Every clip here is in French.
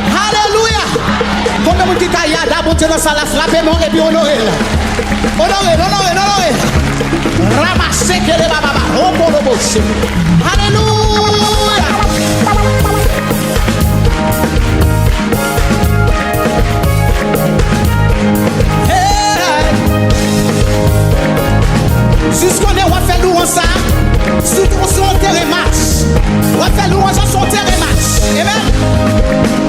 Alléluia. Combien de gens qui a bon Dieu dans sa la frapper mon et puis honorer. Honorer. Ramasser que les baba. Oh pour le boss. Alléluia. Jusqu'on est, on va faire louange ça. Surtout sur le terrain match. On va faire louange sur le terrain match. Amen.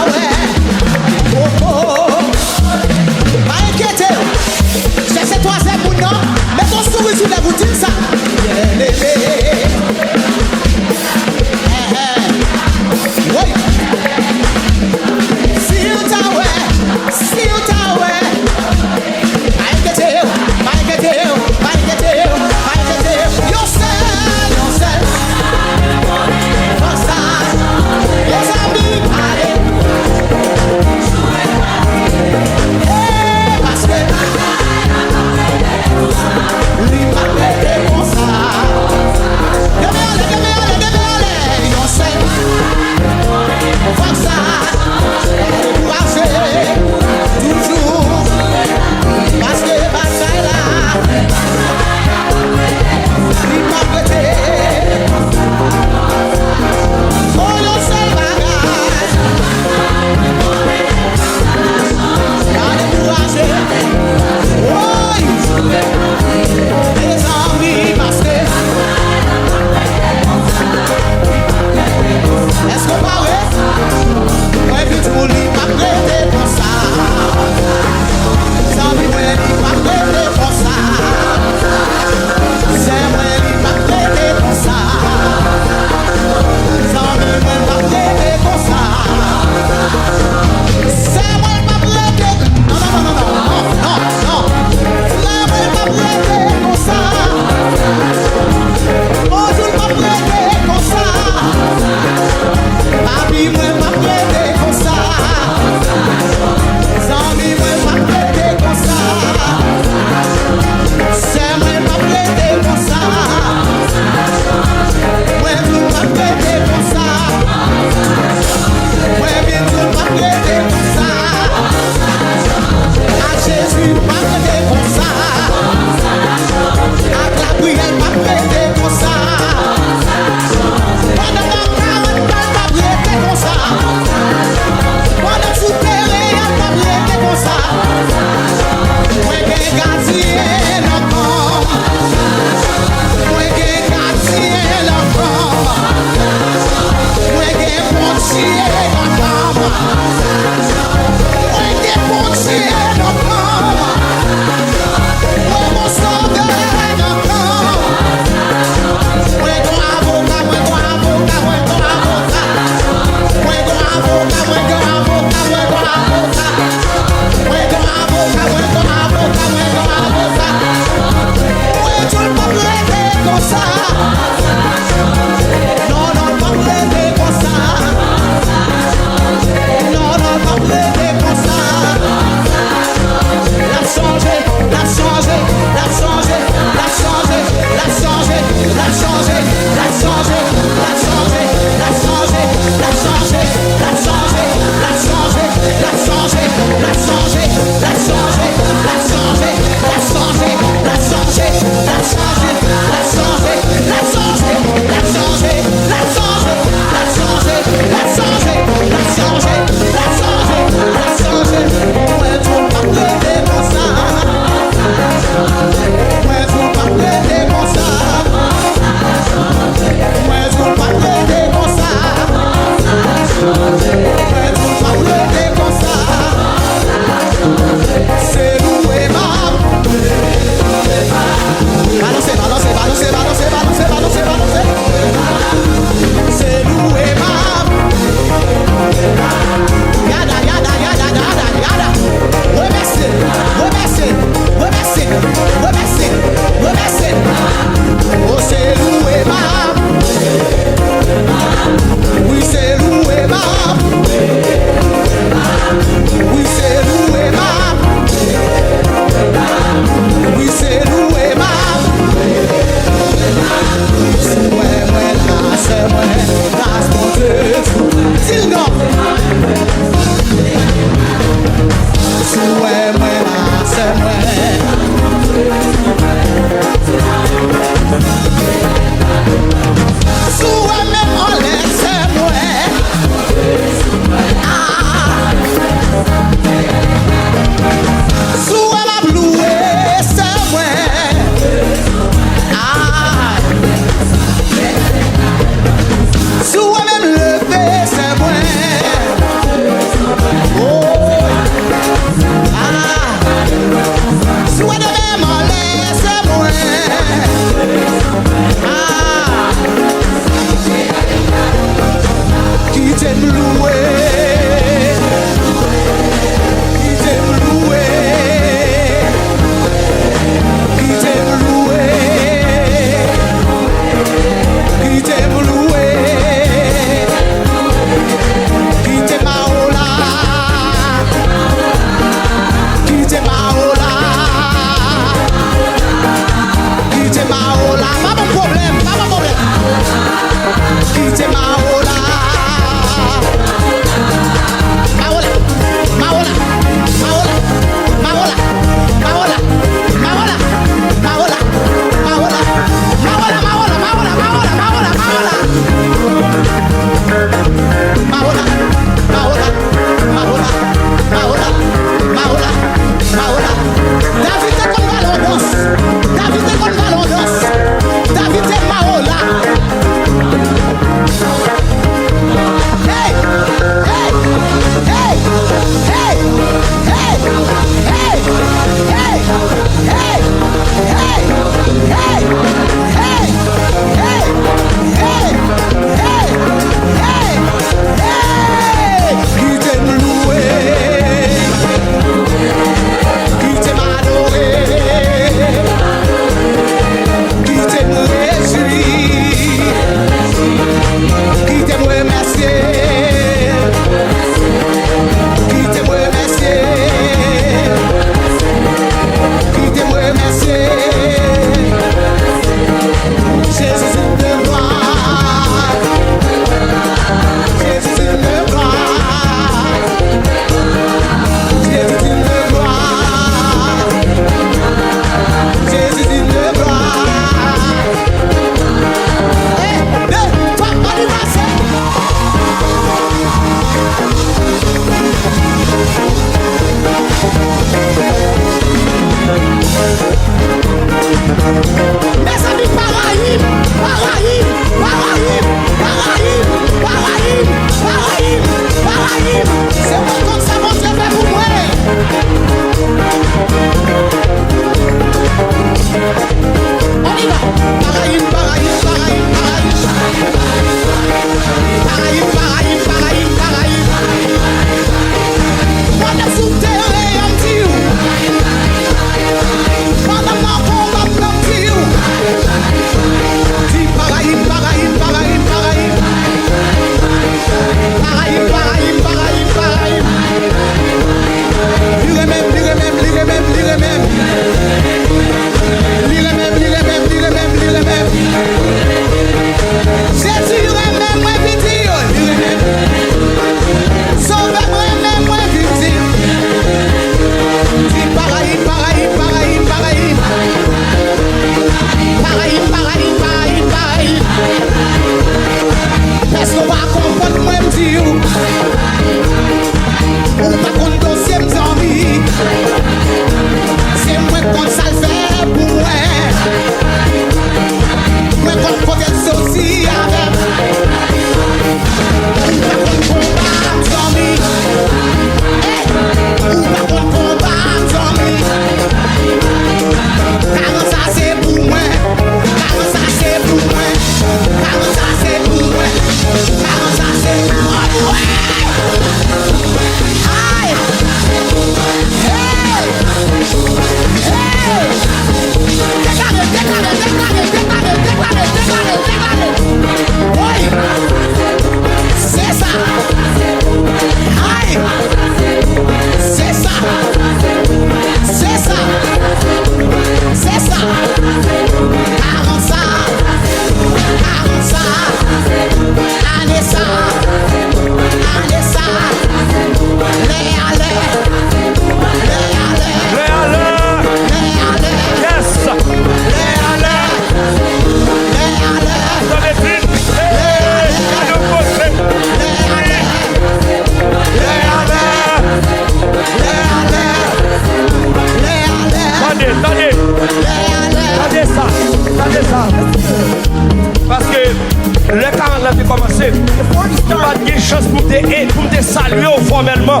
commencer, pas de chance pour te saluer formellement.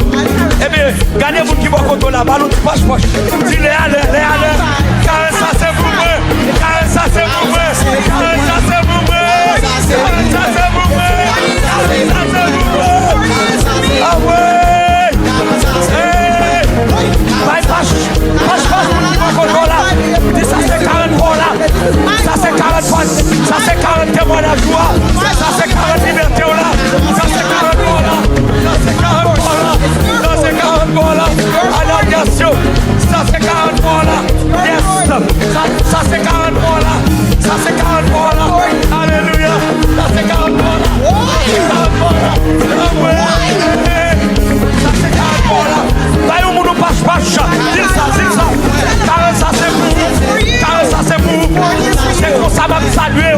Eh bien, regardez-vous qui va contre la balle, tu passes poche. Dis-le, allez. Car ça c'est pour moi. Car ça c'est pour moi. Car ça c'est pour moi. Car ça c'est pour moi. Car ça c'est pour moi. Ah ouais. Passe pour qui va contre là. Ça c'est 40 fois là. Ça c'est 40 fois. Ça c'est 40 témoins de joie. Ça c'est 40 libertés là. Ça c'est 40 fois là. Ça c'est 40 fois là. Ça c'est 40 fois là. Alléluia. Ça c'est 40 fois là. Yes. Ça c'est 40 fois là. Ça c'est 40 fois là. Alléluia. Ça c'est 40 fois là. Ça c'est 40 fois là. Ah ouais. Ça c'est 40 fois là. Là où nous passe. Dis ça. Car ça c'est pour vous. Car ça c'est pour vous. C'est pour ça que je salue.